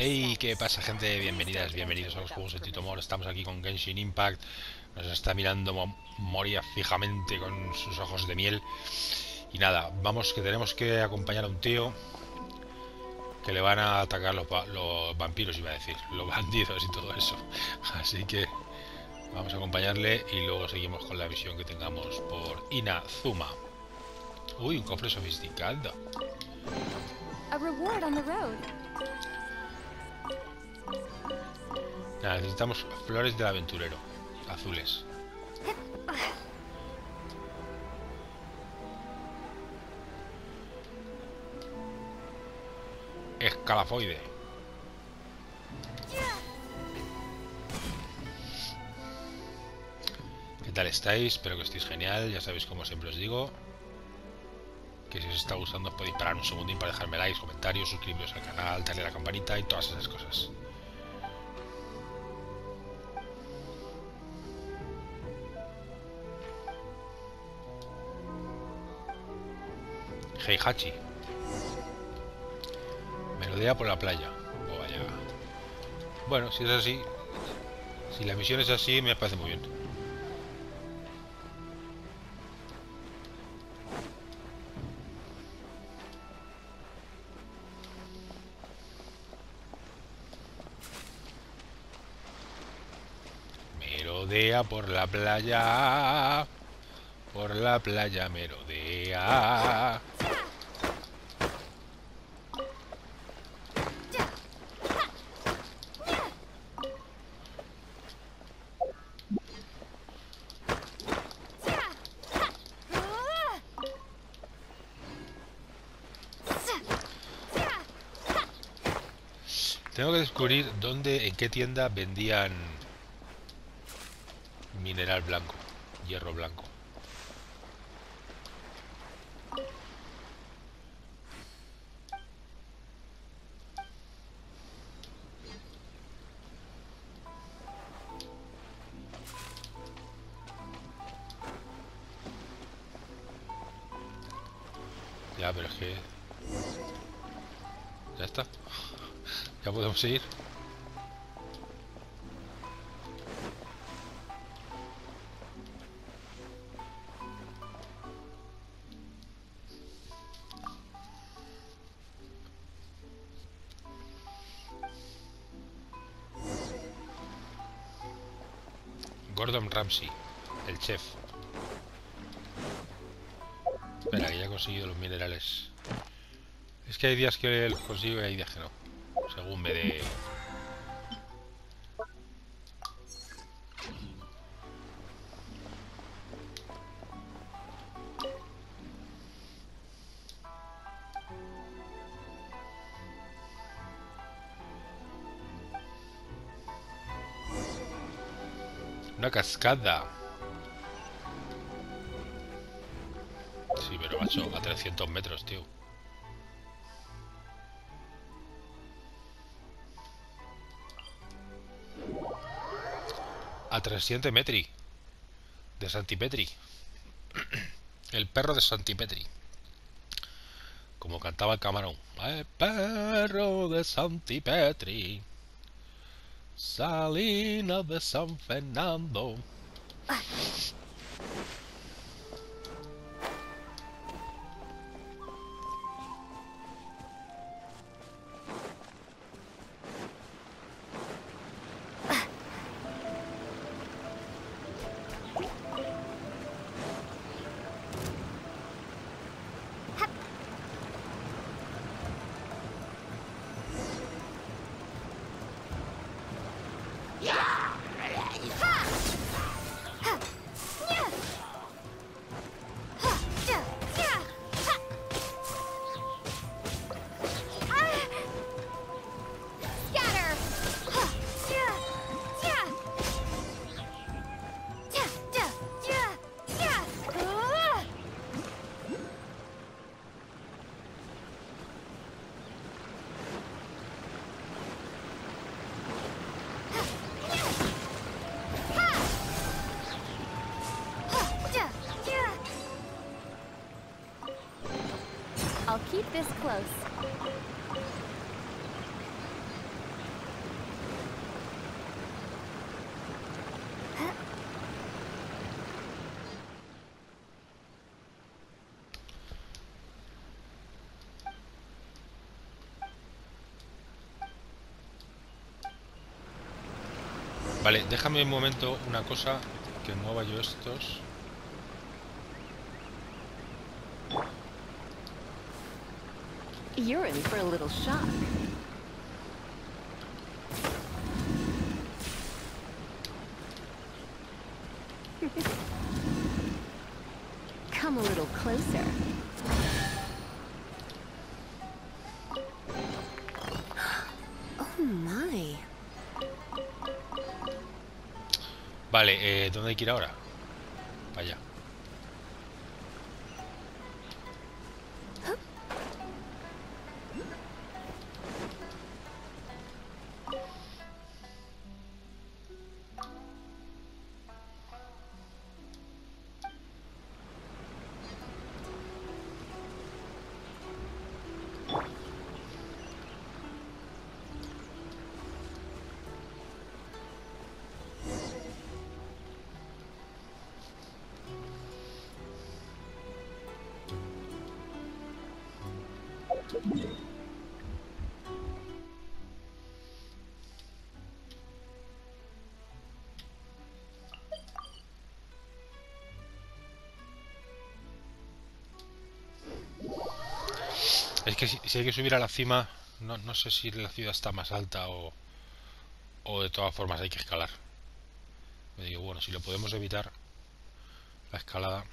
Hey, ¿qué pasa, gente? Bienvenidas, bienvenidos a los juegos de Tito. Estamos aquí con Genshin Impact. Nos está mirando Moria fijamente con sus ojos de miel. Y nada, vamos, que tenemos que acompañar a un tío que le van a atacar los vampiros, iba a decir, los bandidos y todo eso. Así que vamos a acompañarle y luego seguimos con la misión que tengamos por Inazuma. Uy, un cofre sofisticado. A reward on the road. Nada, necesitamos flores del aventurero, azules. Escalafoide. ¿Qué tal estáis? Espero que estéis genial. Ya sabéis, como siempre os digo, que si os está gustando podéis parar un segundín para dejarme likes, comentarios, suscribiros al canal, darle a la campanita y todas esas cosas. Heihachi. Melodea por la playa. Oh, vaya. Bueno, si es así, si la misión es así, me parece muy bien. Merodea por la playa merodea. Tengo que descubrir dónde, en qué tienda vendían mineral blanco, hierro blanco. Ya, pero es que... ya está. Ya podemos seguir. Gordon Ramsay, el chef. Espera, que ya he conseguido los minerales. Es que hay días que los consigo y hay días que no. Según me dé... Una cascada. Sí, pero macho, a 300 metros, tío. A 300 metri. De Santipetri. El perro de Santipetri. Como cantaba el camarón. El perro de Santipetri. Salina de San Fernando. I'll keep this close. Vale, déjame un momento una cosa, que mueva yo estos. You're in for a little shock. Come a little closer. Oh my. Vale, ¿dónde hay que ir ahora? Para allá. Es que si hay que subir a la cima, no sé si la ciudad está más alta o de todas formas hay que escalar. Me digo, bueno, si lo podemos evitar, la escalada.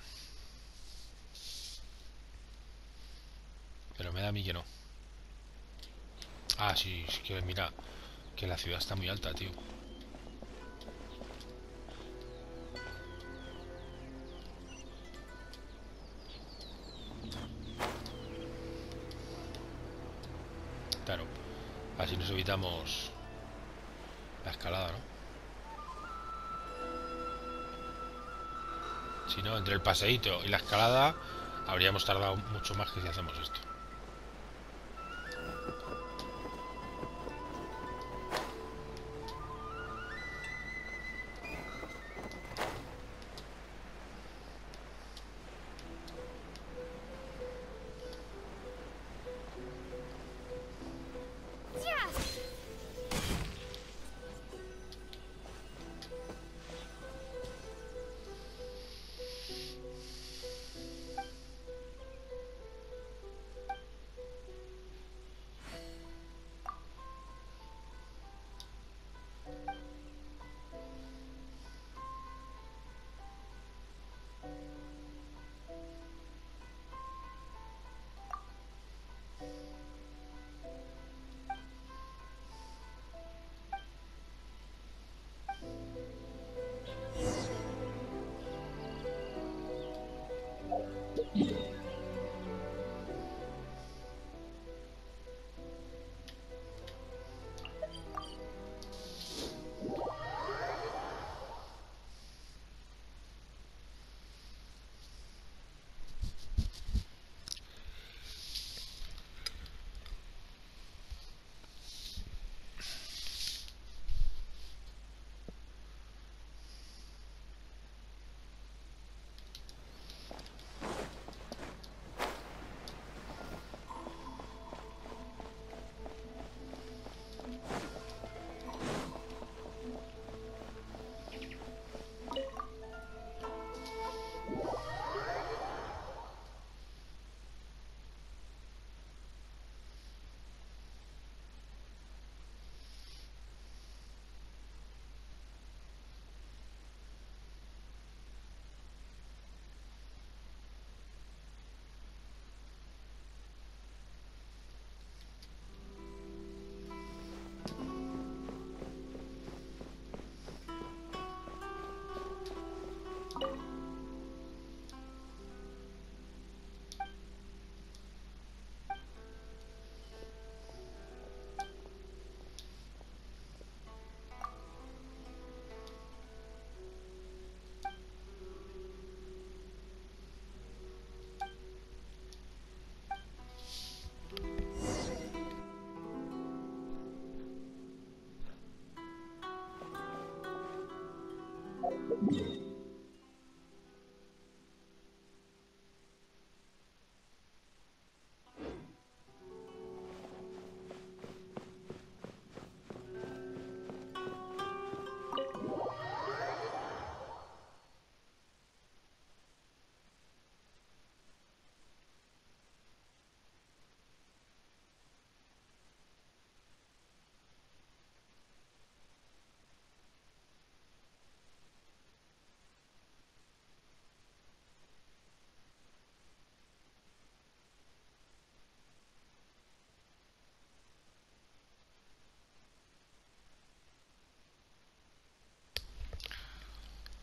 Pero me da a mí que no. Ah, sí, sí que mira, que la ciudad está muy alta, tío. Claro, así nos evitamos la escalada, ¿no? Si no, entre el paseíto y la escalada habríamos tardado mucho más que si hacemos esto.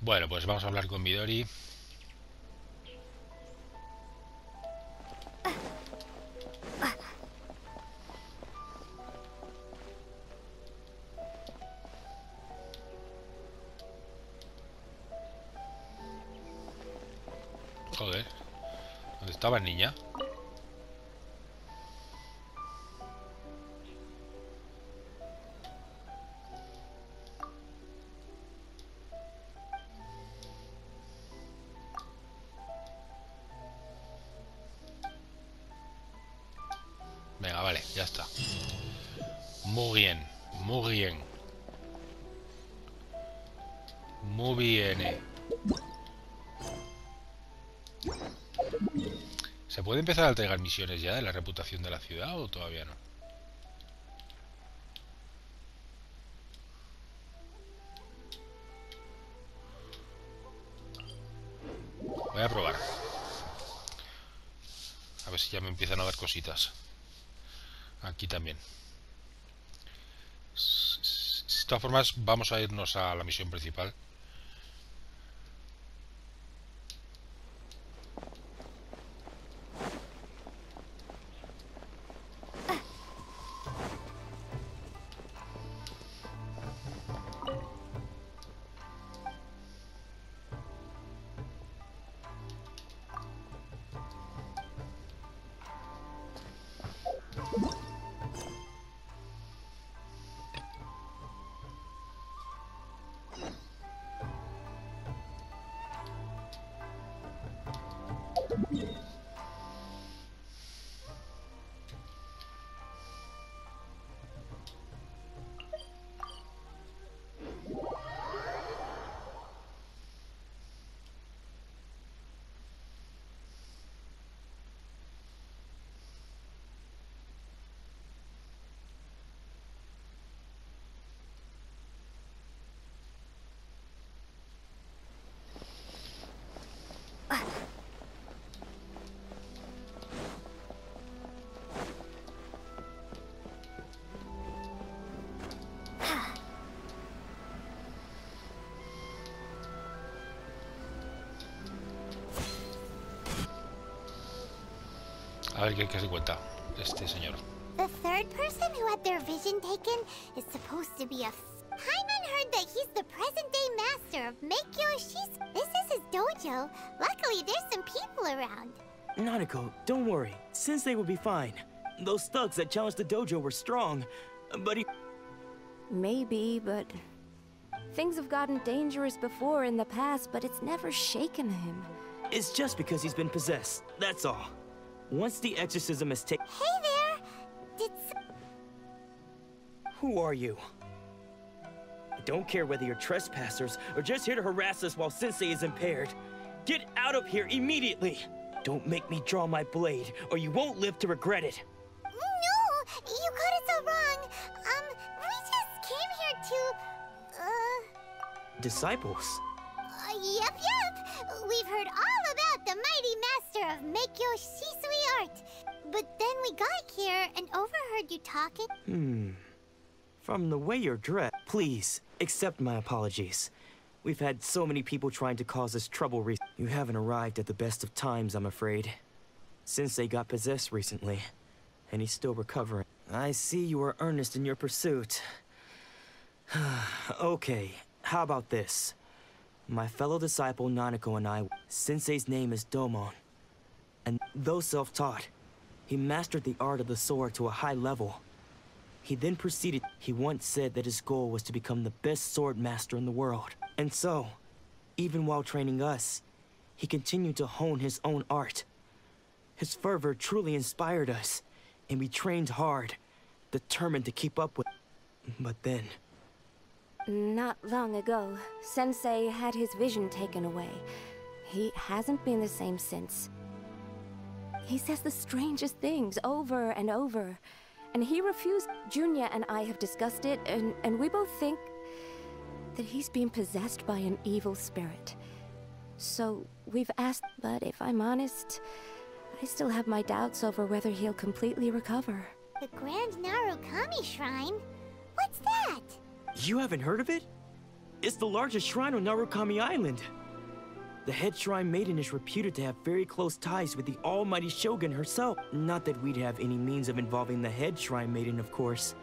Bueno, pues vamos a hablar con Midori. Joder, ¿dónde estaba, niña? Venga, vale, ya está. Muy bien, muy bien. Muy bien. ¿Se puede empezar a entregar misiones ya de la reputación de la ciudad o todavía no? Voy a probar. A ver si ya me empiezan a dar cositas. Aquí también. De todas formas, vamos a irnos a la misión principal. A ver qué se cuenta este señor. The third person who had their vision taken is supposed to be a... Paimon heard that he's the present-day master of Meikyo Shisu. This is his dojo. Luckily, there's some people around. Nanako, don't worry. Sensei will be fine. Those thugs that challenged the dojo were strong, but he... Maybe, but... Things have gotten dangerous before in the past, but it's never shaken him. It's just because he's been possessed, that's all. Once the exorcism is taken... Hey there! Did Who are you? I don't care whether you're trespassers or just here to harass us while Sensei is impaired. Get out of here immediately! Don't make me draw my blade, or you won't live to regret it. No! You got it so wrong. We just came here to... Disciples? Yep. We've heard all about the mighty master of Meikyo Shisui art. But then we got here and overheard you talking. From the way you're dressed, please, accept my apologies. We've had so many people trying to cause us trouble recently. You haven't arrived at the best of times, I'm afraid. Sensei got possessed recently, and he's still recovering. I see you are earnest in your pursuit. Okay, how about this? My fellow disciple Nanako and I... Sensei's name is Domon. And though self-taught, he mastered the art of the sword to a high level. He then proceeded... He once said that his goal was to become the best sword master in the world. And so, even while training us, he continued to hone his own art. His fervor truly inspired us, and we trained hard, determined to keep up with... But then... Not long ago, Sensei had his vision taken away. He hasn't been the same since. He says the strangest things over and over. And he refused. Junya and I have discussed it, and we both think that he's been possessed by an evil spirit. So we've asked, but if I'm honest, I still have my doubts over whether he'll completely recover. The Grand Narukami Shrine? What's that? You haven't heard of it? It's the largest shrine on Narukami Island. The head shrine maiden is reputed to have very close ties with the almighty Shogun herself. Not that we'd have any means of involving the head shrine maiden, of course.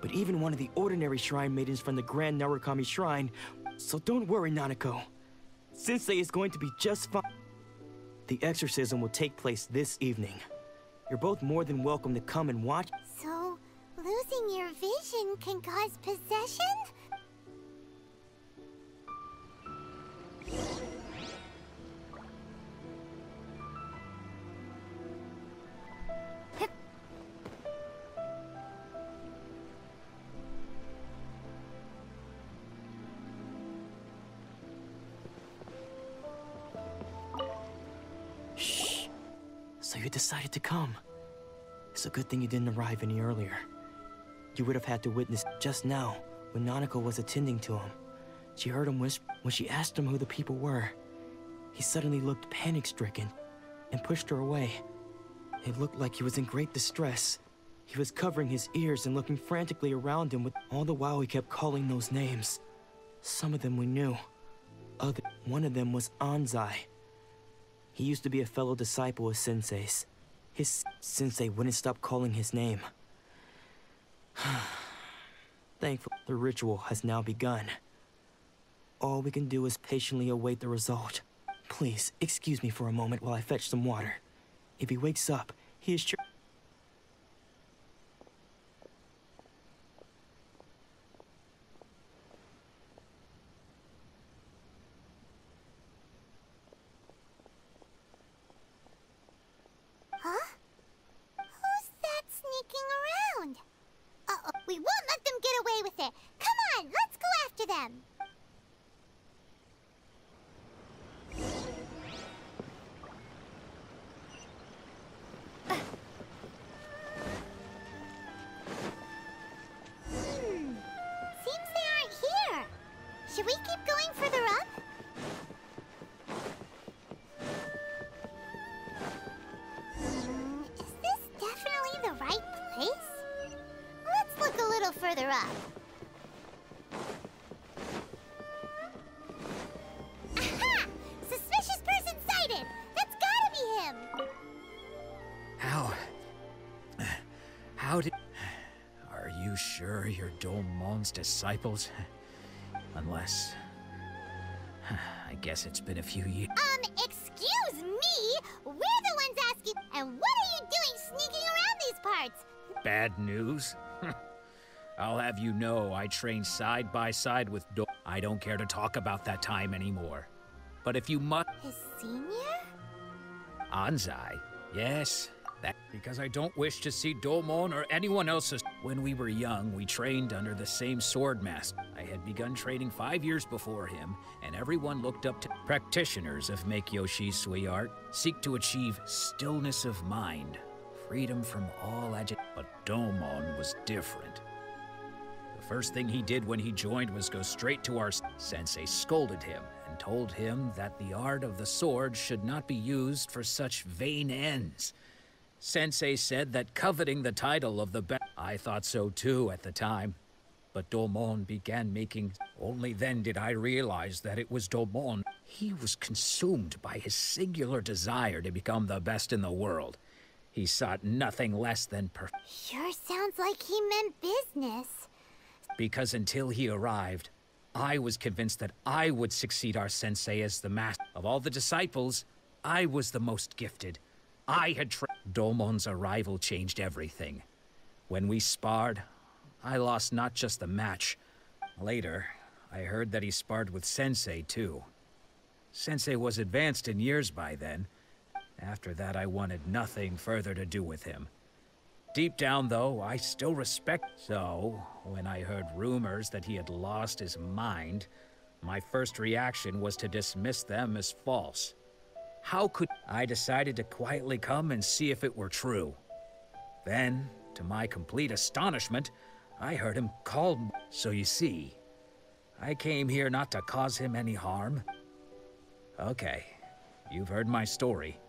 But even one of the ordinary shrine maidens from the Grand Narukami Shrine. So don't worry, Nanako. Sensei is going to be just fine. The exorcism will take place this evening. You're both more than welcome to come and watch. So, losing your vision can cause possession? Shh. So you decided to come. It's a good thing you didn't arrive any earlier. You would have had to witness just now when Nanako was attending to him. She heard him whisper when she asked him who the people were. He suddenly looked panic-stricken and pushed her away. It looked like he was in great distress. He was covering his ears and looking frantically around him, with all the while he kept calling those names. Some of them we knew. One of them was Anzai. He used to be a fellow disciple of Sensei's. His sensei wouldn't stop calling his name. Thankfully, the ritual has now begun. All we can do is patiently await the result. Please, excuse me for a moment while I fetch some water. If he wakes up, he is sure... Huh? Who's that sneaking around? Uh-oh, we won't let them get away with it. Come on, let's go after them. Seems they aren't here. Should we keep going further up? Is this definitely the right place? Let's look a little further up. Aha! Suspicious person sighted! That's gotta be him! How did... Are you sure you're Domon's disciples? Unless... I guess it's been a few years. Excuse me? We're the ones asking, and what are you doing sneaking around these parts? Bad news? I'll have you know I trained side by side with I don't care to talk about that time anymore. But if you must... His senior? Anzai? Yes. Because I don't wish to see Domon or anyone else's. When we were young, we trained under the same swordmaster. I had begun training 5 years before him, and everyone looked up to practitioners of Make-Yoshi's Sui art, seek to achieve stillness of mind, freedom from all agitation. But Domon was different. The first thing he did when he joined was go straight to our sensei, scolded him, and told him that the art of the sword should not be used for such vain ends. Sensei said that coveting the title of the best... I thought so too at the time. But Domon began making... Only then did I realize that it was Domon. He was consumed by his singular desire to become the best in the world. He sought nothing less than Sure sounds like he meant business. Because until he arrived, I was convinced that I would succeed our sensei as the master. Of all the disciples, I was the most gifted. I had Domon's arrival changed everything. When we sparred, I lost not just the match. Later, I heard that he sparred with Sensei, too. Sensei was advanced in years by then. After that, I wanted nothing further to do with him. Deep down, though, I still respect... So, when I heard rumors that he had lost his mind, my first reaction was to dismiss them as false. How could... I decided to quietly come and see if it were true. Then, to my complete astonishment, I heard him call... So you see, I came here not to cause him any harm. Okay, you've heard my story.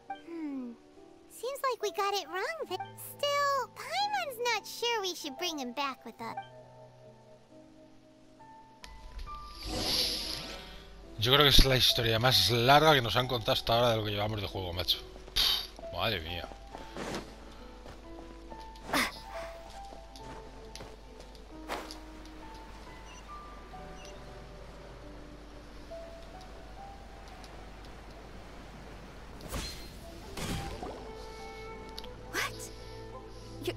Seems like we got it wrong then. Still, Paimon's not sure we should bring him back with us. Yo creo que es la historia más larga que nos han contado hasta ahora de lo que llevamos de juego, macho. Madre mía.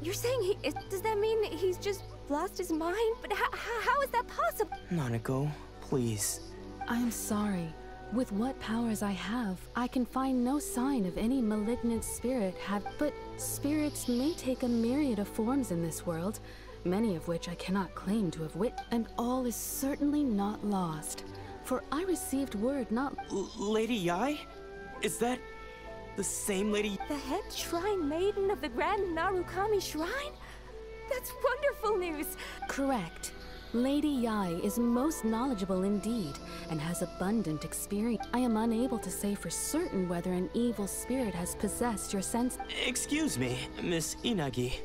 You're saying he is... Does that mean he's just lost his mind? But how is that possible? Nanako, please. I am sorry. With what powers I have, I can find no sign of any malignant spirit but spirits may take a myriad of forms in this world, many of which I cannot claim to have and all is certainly not lost. For I received word not... Lady Yai? Is that the same lady? The head shrine maiden of the Grand Narukami Shrine? That's wonderful news! Correct. Lady Yai is most knowledgeable indeed, and has abundant experience. I am unable to say for certain whether an evil spirit has possessed your sense. Excuse me, Miss Inagi,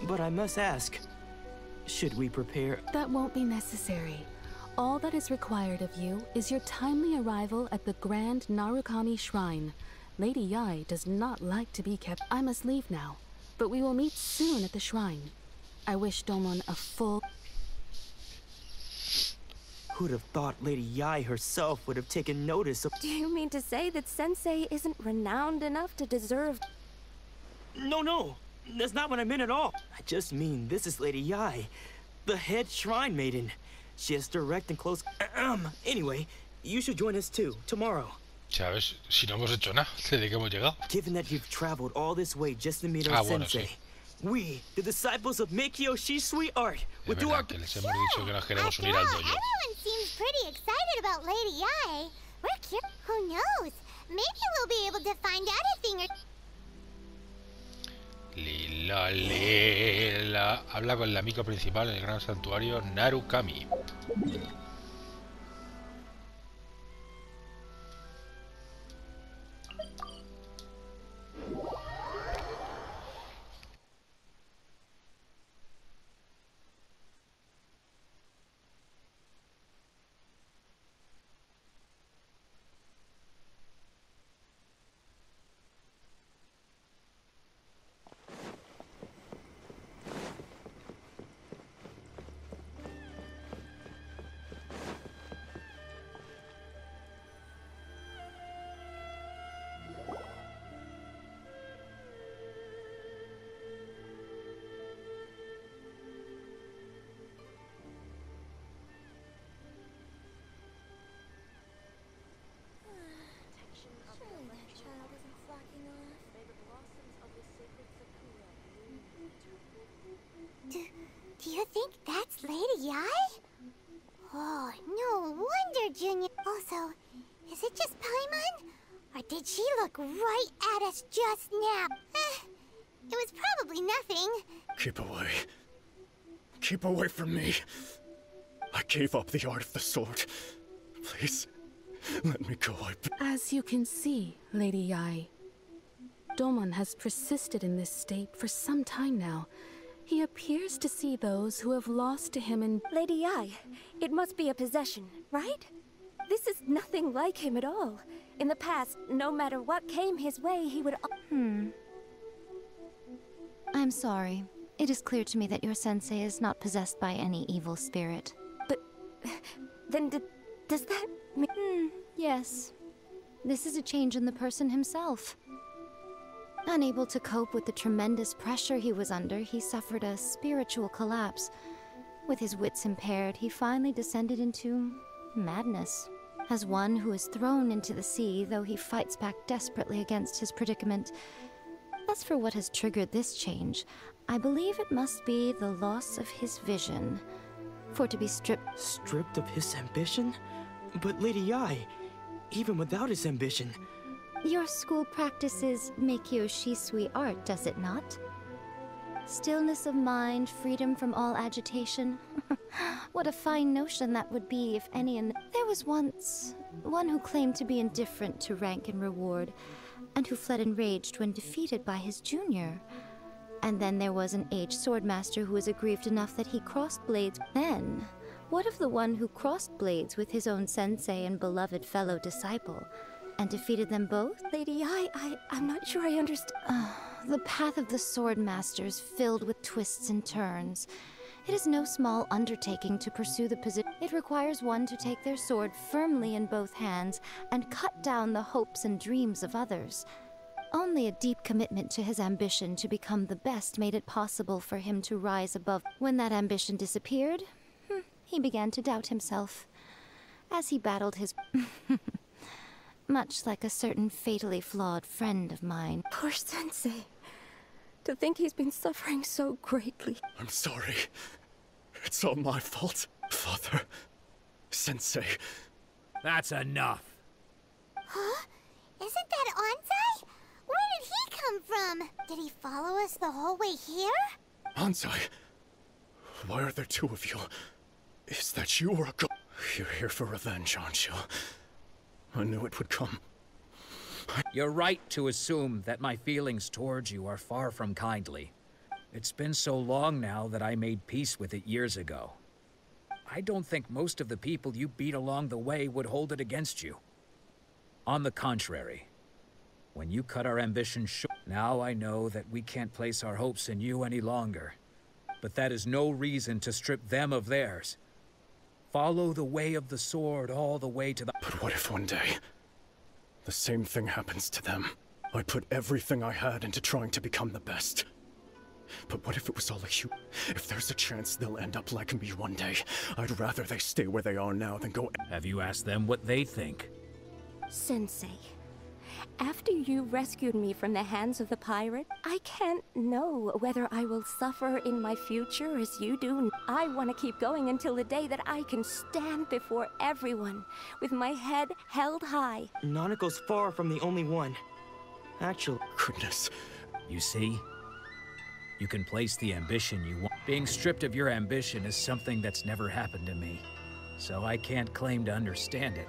but I must ask, should we prepare? That won't be necessary. All that is required of you is your timely arrival at the Grand Narukami Shrine. Lady Yai does not like to be kept. I must leave now, but we will meet soon at the shrine. I wish Domon a full... Who'd have thought Lady Yai herself would have taken notice of... Do you mean to say that Sensei isn't renowned enough to deserve... No, that's not what I meant at all. I just mean this is Lady Yai, the head shrine maiden. She has direct and close... Anyway, you should join us too, tomorrow. ¿Sabes? Si no hemos hecho nada, ¿de qué hemos llegado? Given that you've traveled all this way just to meet our Bueno, sensei, sí. we, the disciples of Meikyo Shisui Art, will do our... Que les hemos dicho que nos queremos unir al dojo. Everyone seems pretty excited about Lady Yai. We're curious. Who knows? Maybe we'll be able to find out a thing or... Lila, lila. Habla con el amigo principal en el gran santuario Narukami. Do you think that's Lady Yai? Oh, no wonder, Junior. Also, is it just Paimon? Or did she look right at us just now? It was probably nothing. Keep away. Keep away from me. I gave up the art of the sword. Please, let me go. As you can see, Lady Yai, Domon has persisted in this state for some time now. He appears to see those who have lost to him in... Lady Yai, it must be a possession, right? This is nothing like him at all. In the past, no matter what came his way, he would... I'm sorry. It is clear to me that your sensei is not possessed by any evil spirit. But... then does that mean... Yes. This is a change in the person himself. Unable to cope with the tremendous pressure he was under, he suffered a spiritual collapse. With his wits impaired, he finally descended into madness. As one who is thrown into the sea, though he fights back desperately against his predicament. As for what has triggered this change, I believe it must be the loss of his vision. For to be stripped... Stripped of his ambition? But Lady Yai, even without his ambition... Your school practices Meikyo Shisui art, does it not? Stillness of mind, freedom from all agitation. What a fine notion that would be if any in... There was once one who claimed to be indifferent to rank and reward, and who fled enraged when defeated by his junior. And then there was an aged swordmaster who was aggrieved enough that he crossed blades. Then, What of the one who crossed blades with his own sensei and beloved fellow disciple, and defeated them both? Lady, I'm not sure I understand. The path of the sword master is filled with twists and turns. It is no small undertaking to pursue the position. It requires one to take their sword firmly in both hands and cut down the hopes and dreams of others. Only a deep commitment to his ambition to become the best made it possible for him to rise above. When that ambition disappeared, he began to doubt himself. As he battled his... much like a certain fatally flawed friend of mine. Poor Sensei. To think he's been suffering so greatly. I'm sorry. It's all my fault, Father. Sensei. That's enough. Huh? Isn't that Ansai? Where did he come from? Did he follow us the whole way here? Ansai, why are there two of you? Is that you or a go? You're here for revenge, aren't you? I knew it would come. You're right to assume that my feelings towards you are far from kindly. It's been so long now that I made peace with it years ago. I don't think most of the people you beat along the way would hold it against you. On the contrary, when you cut our ambition short, now I know that we can't place our hopes in you any longer. But that is no reason to strip them of theirs. Follow the way of the sword all the way to the... But what if one day the same thing happens to them? I put everything I had into trying to become the best. But what if it was all a huge... If there's a chance they'll end up like me one day, I'd rather they stay where they are now than go... Have you asked them what they think? Sensei, after you rescued me from the hands of the pirate, I can't know whether I will suffer in my future as you do. I want to keep going until the day that I can stand before everyone with my head held high. Nanako's far from the only one. Actually... Goodness. You see? You can place the ambition you want. Being stripped of your ambition is something that's never happened to me, so I can't claim to understand it.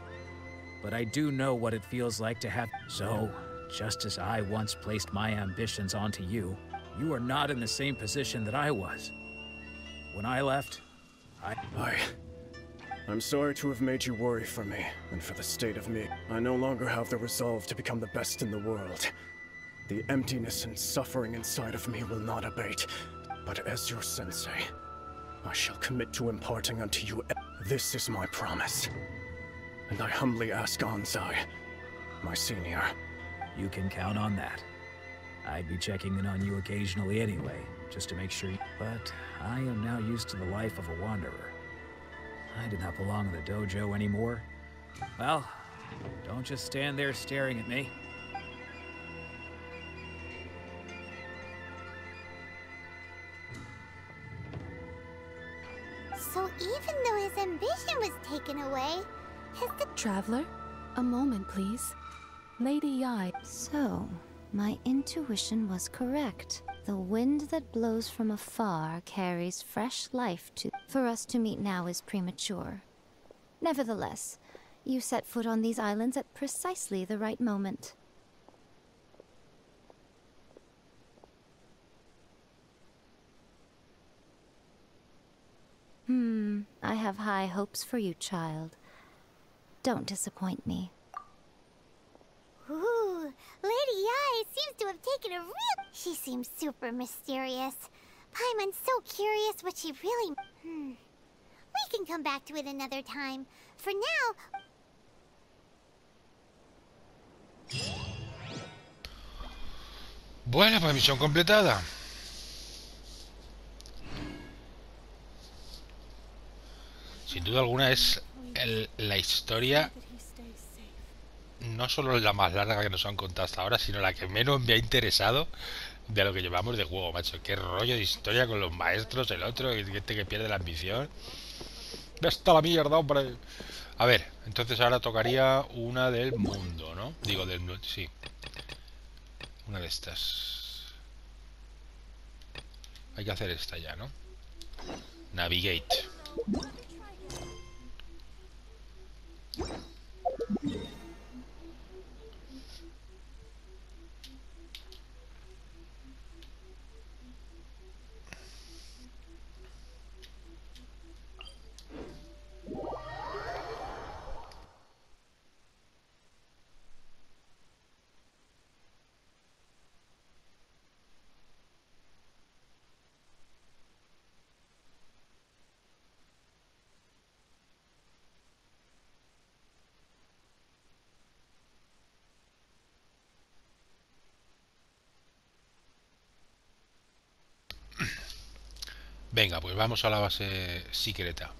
But I do know what it feels like to have... So, just as I once placed my ambitions onto you, you are not in the same position that I was. When I left, I'm sorry to have made you worry for me, and for the state of me. I no longer have the resolve to become the best in the world. The emptiness and suffering inside of me will not abate. But as your sensei, I shall commit to imparting unto you... This is my promise. And I humbly ask Ansai, my senior. You can count on that. I'd be checking in on you occasionally anyway, just to make sure But I am now used to the life of a wanderer. I do not belong in the dojo anymore. Well, don't just stand there staring at me. So even though his ambition was taken away, Traveler, a moment, please. Lady Yai. So, my intuition was correct. The wind that blows from afar carries fresh life to... For us to meet now is premature. Nevertheless, you set foot on these islands at precisely the right moment. I have high hopes for you, child. Don't disappoint me. Ooh, Lady Yai seems to have taken a real... She seems super mysterious. Paimon's so curious what she really... We can come back to it another time. For now... Bueno, pues misión completada. Sin duda alguna es la historia, no solo la más larga que nos han contado hasta ahora, sino la que menos me ha interesado de lo que llevamos de juego, macho. Qué rollo de historia con los maestros, el otro, gente que pierde la ambición. ¡Ya está la mierda, hombre! A ver, entonces ahora tocaría una del mundo, ¿no? Digo, sí. Una de estas. Hay que hacer esta ya, ¿no? Navigate. Venga, pues vamos a la base secreta.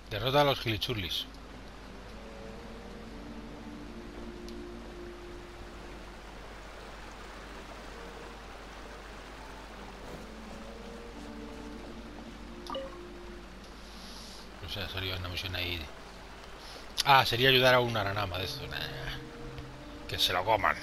Derrota a los gilichurlis. O sea, sería una misión ahí. Ah, sería ayudar a un aranama de esto. Nah, que se lo coman.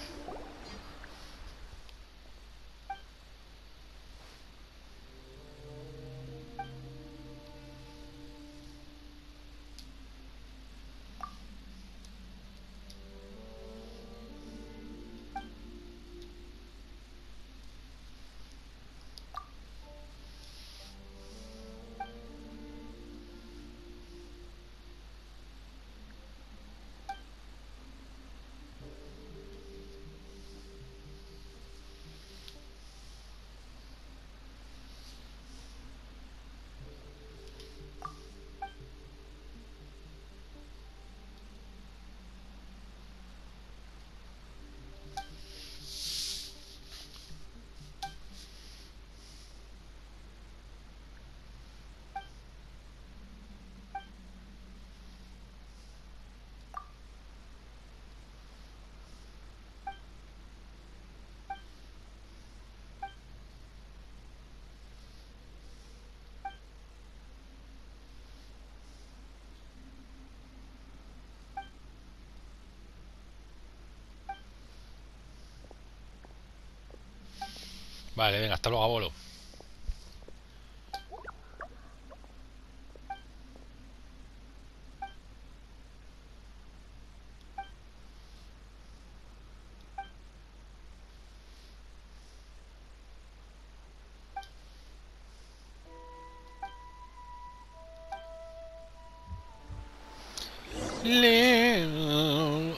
Vale, venga, hasta luego, abuelo.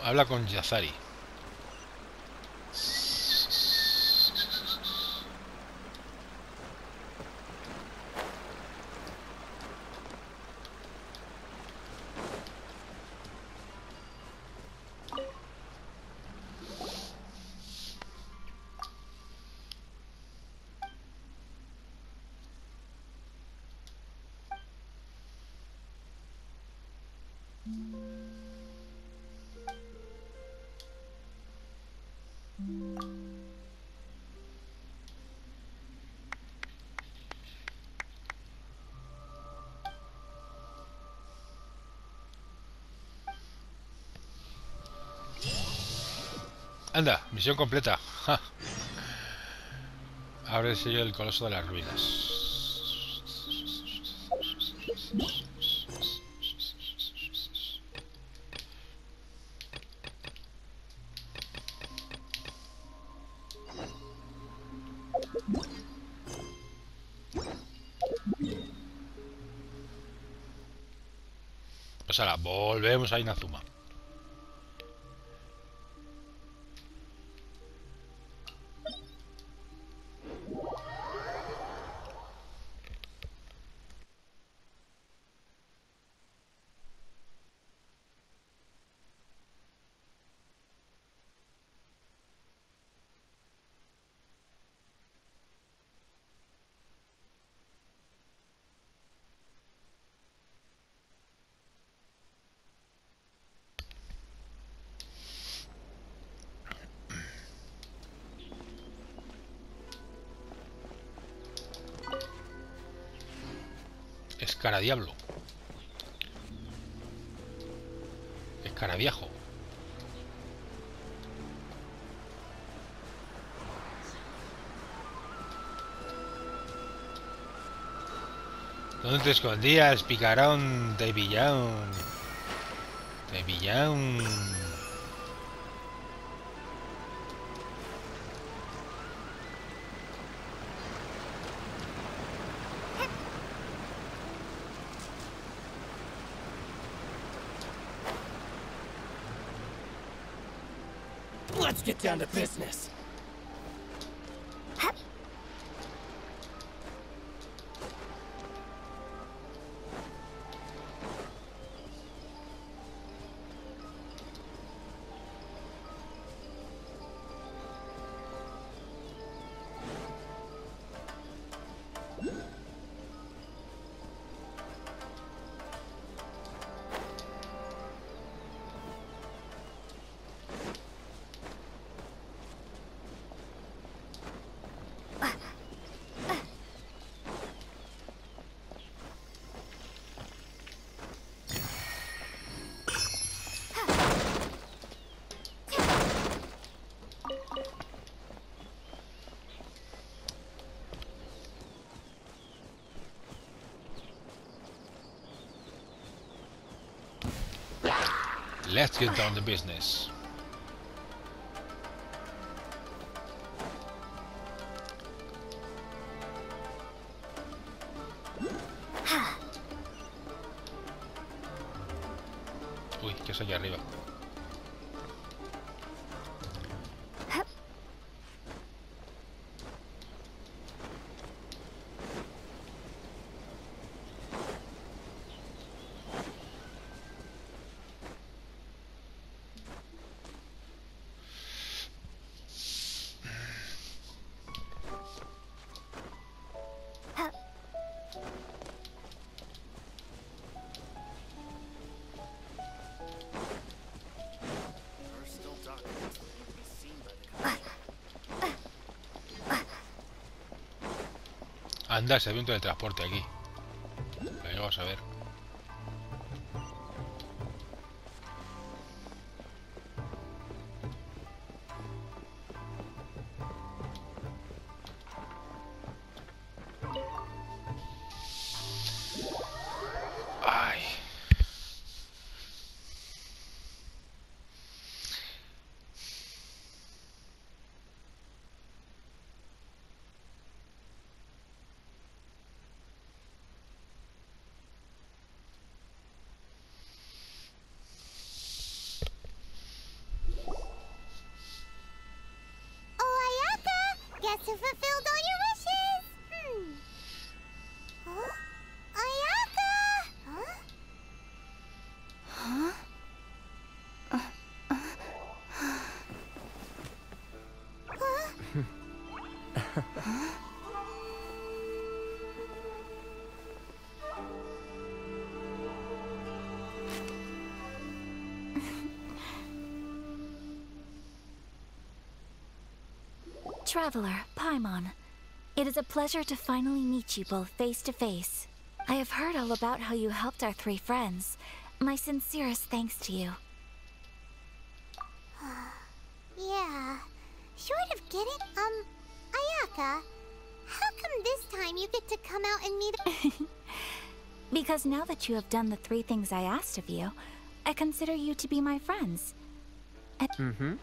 Habla con Yazari. Anda, misión completa. Ja. Abre el sello del coloso de las ruinas. Pues ahora, volvemos a Inazuma. Es cara diablo. Es cara viejo. ¿Dónde te escondías, picarón? Te pillaron. Te pillaron. Let's get down to business. Let's get down to business. Uy, ¿qué es allá arriba? Anda, se ve un teletransporte aquí. Ahí vamos a ver. Ay. Guess who fulfilled all your wishes? Huh? Ayaka! Huh? Traveler, Paimon. It is a pleasure to finally meet you both face to face. I have heard all about how you helped our three friends. My sincerest thanks to you. Yeah, sort of get it. Ayaka, how come this time you get to come out and meet? Because now that you have done the three things I asked of you, I consider you to be my friends. And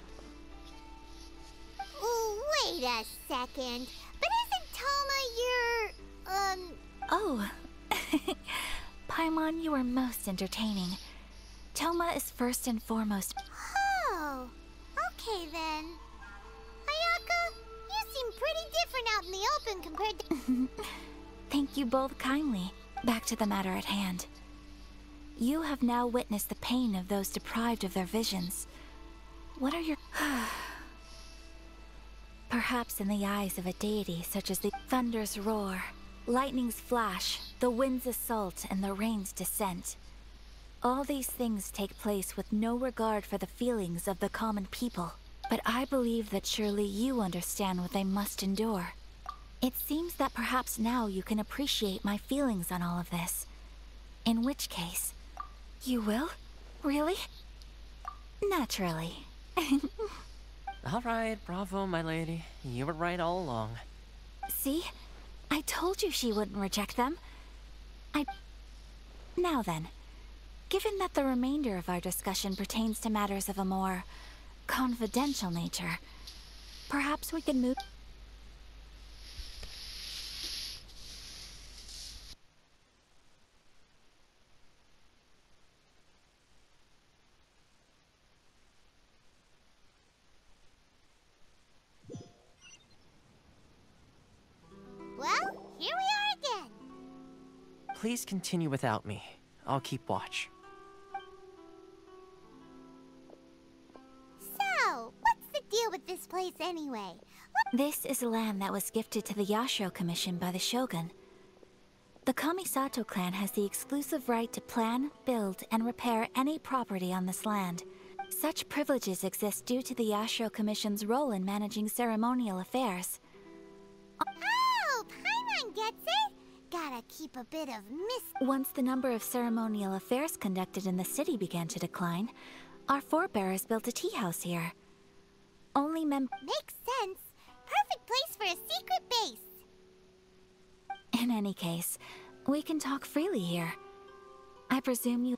Wait a second. But isn't Toma your, Oh. Paimon, you are most entertaining. Toma is first and foremost. Oh, okay then. Ayaka, you seem pretty different out in the open compared to... Thank you both kindly. Back to the matter at hand. You have now witnessed the pain of those deprived of their visions. What are your... Perhaps in the eyes of a deity such as the thunder's roar, lightning's flash, the wind's assault, and the rain's descent. All these things take place with no regard for the feelings of the common people. But I believe that surely you understand what they must endure. It seems that perhaps now you can appreciate my feelings on all of this. In which case, you will? Really? Naturally. All right, bravo, my lady. You were right all along. See? I told you she wouldn't reject them. Now then, given that the remainder of our discussion pertains to matters of a more confidential nature, perhaps we can move... Well, here we are again. Please continue without me. I'll keep watch. So, what's the deal with this place anyway? This is land that was gifted to the Yashiro Commission by the Shogun. The Kamisato clan has the exclusive right to plan, build, and repair any property on this land. Such privileges exist due to the Yashiro Commission's role in managing ceremonial affairs. Oh, Paimon gets it! Gotta keep a bit of Once the number of ceremonial affairs conducted in the city began to decline, our forebears built a tea house here. Only Makes sense. Perfect place for a secret base. In any case, we can talk freely here. I presume you...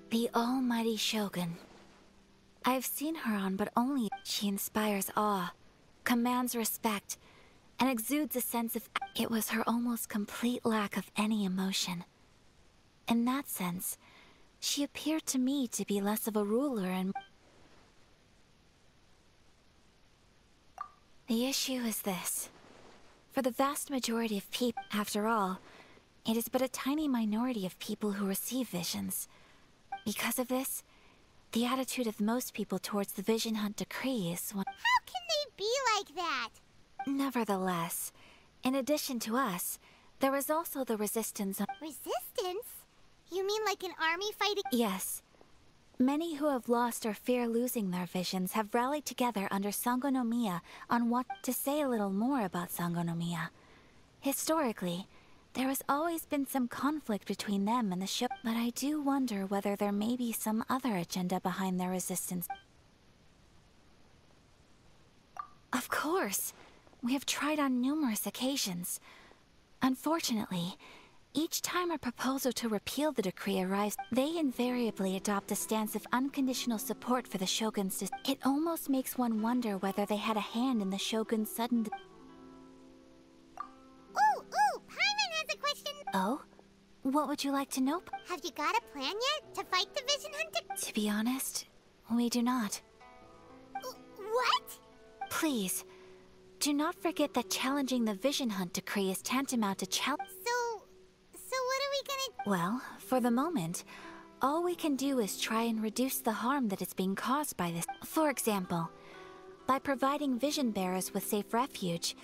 The almighty Shogun. I've seen her on, but only... She inspires awe, commands respect, and exudes a sense of... It was her almost complete lack of any emotion. In that sense, she appeared to me to be less of a ruler and... The issue is this. For the vast majority of people, after all, it is but a tiny minority of people who receive visions. Because of this, the attitude of most people towards the Vision Hunt decree is one... How can they be like that? Nevertheless, in addition to us, there is also the resistance of... Resistance? You mean like an army fighting? Yes. Many who have lost or fear losing their visions have rallied together under Sangonomiya on what... To say a little more about Sangonomiya. Historically, there has always been some conflict between them and the show, but I do wonder whether there may be some other agenda behind their resistance. Of course! We have tried on numerous occasions. Unfortunately, each time a proposal to repeal the decree arrives, they invariably adopt a stance of unconditional support for the Shogun's It almost makes one wonder whether they had a hand in the Shogun's sudden... Ooh, Paimon has a question! Oh? What would you like to know? Have you got a plan yet to fight the Vision Hunter? To be honest, we do not. What? Please, do not forget that challenging the Vision Hunt decree is tantamount to So what are we gonna... Well, for the moment, all we can do is try and reduce the harm that is being caused by this. For example, by providing vision bearers with safe refuge,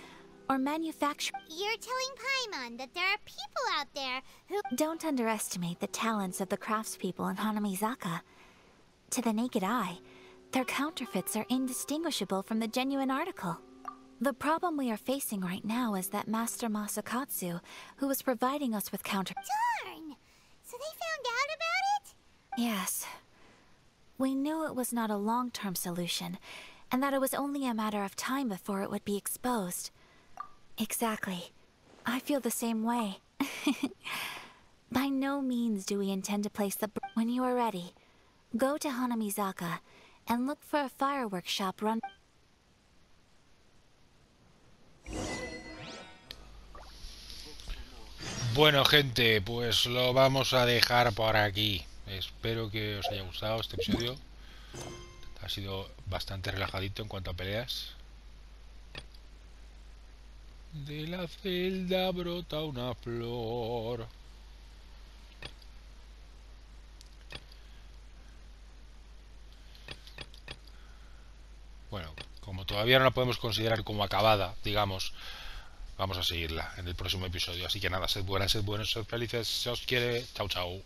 or manufacture... You're telling Paimon that there are people out there who... Don't underestimate the talents of the craftspeople in Hanamizaka. To the naked eye, their counterfeits are indistinguishable from the genuine article. The problem we are facing right now is that Master Masakatsu, who was providing us with Darn! So they found out about it? Yes. We knew it was not a long-term solution, and that it was only a matter of time before it would be exposed. Exactly. I feel the same way. By no means do we intend to place the... When you are ready, go to Hanamizaka and look for a fireworks shop run... Bueno, gente, pues lo vamos a dejar por aquí. Espero que os haya gustado este episodio. Ha sido bastante relajadito en cuanto a peleas. De la celda brota una flor. Bueno, como todavía no la podemos considerar como acabada, digamos, vamos a seguirla en el próximo episodio. Así que nada, sed buenas, sed buenos, sed felices, se os quiere. Chao, chao.